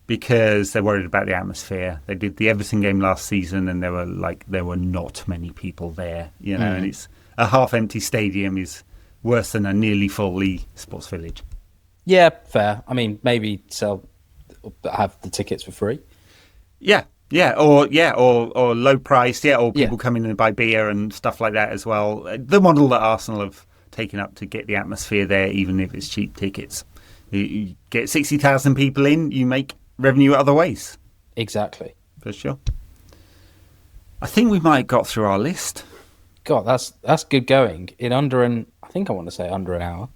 S1: because they're worried about the atmosphere. They did the Everton game last season, and there were not many people there. And it's a half-empty stadium is worse than a nearly full Sports Village.
S2: Yeah, fair. I mean, maybe have the tickets for free.
S1: Yeah, or low price. Yeah, or people come in and buy beer and stuff like that as well. The model that Arsenal have taken up to get the atmosphere there, even if it's cheap tickets. You get 60,000 people in, you make revenue other ways.
S2: Exactly.
S1: For sure. I think we might have got through our list.
S2: God, that's good going. In under an hour.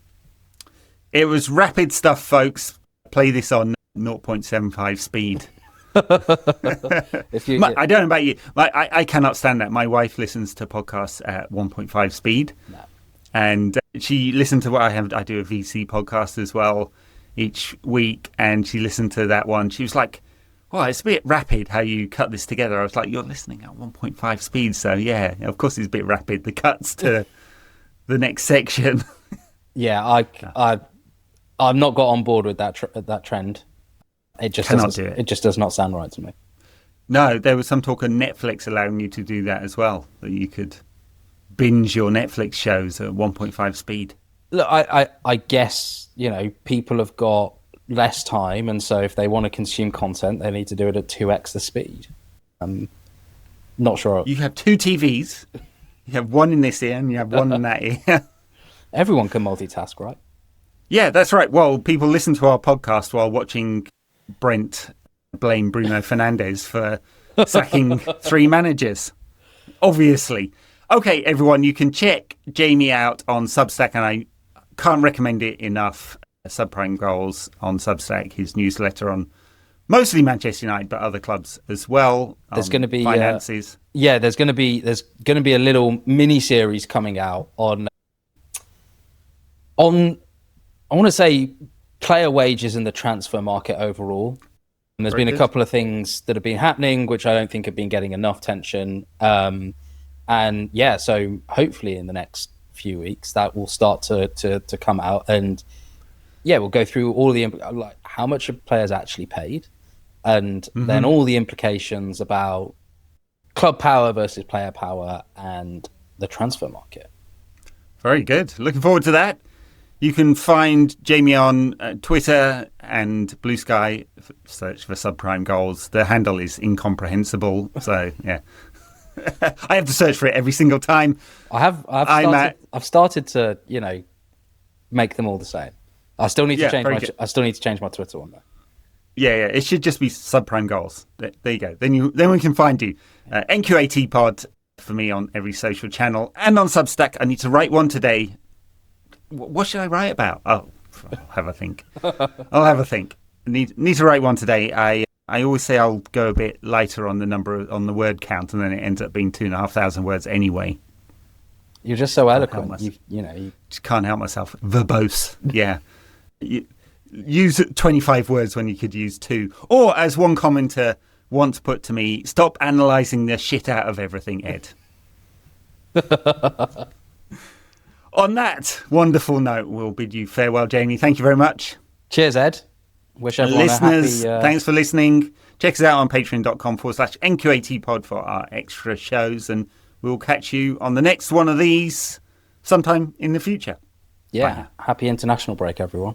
S1: It was rapid stuff, folks. Play this on 0.75 speed. I don't know about you. I cannot stand that. My wife listens to podcasts at 1.5 speed. No. And she listened to what I have. I do a VC podcast as well each week, and she listened to that one. She was like, well, it's a bit rapid how you cut this together. I was like, you're listening at 1.5 speed, so yeah, of course it's a bit rapid. The cuts to the next section.
S2: Yeah, I'm not got on board with that trend. It just does not sound right to me.
S1: No, there was some talk of Netflix allowing you to do that as well, that you could binge your Netflix shows at 1.5 speed.
S2: Look, I guess, people have got less time, and so if they want to consume content, they need to do it at 2x the speed. I'm not sure.
S1: You have two TVs. You have one in this ear and you have one in that ear.
S2: Everyone can multitask, right?
S1: Yeah, that's right. Well, people listen to our podcast while watching Brent blame Bruno Fernandes for sacking 3 managers. Obviously. Okay, everyone, you can check Jamie out on Substack, and I can't recommend it enough. Subprime Goals on Substack, his newsletter on mostly Manchester United, but other clubs as well.
S2: There's going to be
S1: finances.
S2: There's going to be a little mini series coming out on I want to say player wages in the transfer market overall. And there's been a couple of things that have been happening which I don't think have been getting enough attention. And yeah, so hopefully in the next few weeks that will start to come out, and yeah, we'll go through all the like how much are players actually paid, and then all the implications about club power versus player power and the transfer market.
S1: Very good. Looking forward to that. You can find Jamie on Twitter and Blue Sky. Search for Subprime Goals. The handle is incomprehensible. So yeah, I have to search for it every single time.
S2: I've started to make them all the same. I still need to change my Twitter one though.
S1: Yeah. It should just be Subprime Goals. There you go. Then we can find you. NQAT Pod for me on every social channel and on Substack. I need to write one today. What should I write about? Oh, I'll have a think. I'll have a think. Need to write one today. I always say I'll go a bit lighter on the word count, and then it ends up being 2,500 words anyway.
S2: You're just so eloquent. You
S1: just can't help myself. Verbose. Yeah. Use 25 words when you could use 2. Or, as one commenter once put to me, stop analysing the shit out of everything, Ed. On that wonderful note, we'll bid you farewell, Jamie. Thank you very much.
S2: Cheers, Ed. Wish everyone
S1: listeners,
S2: a happy...
S1: thanks for listening. Check us out on patreon.com/NQAT pod for our extra shows, and we'll catch you on the next one of these sometime in the future.
S2: Yeah. Happy international break, everyone.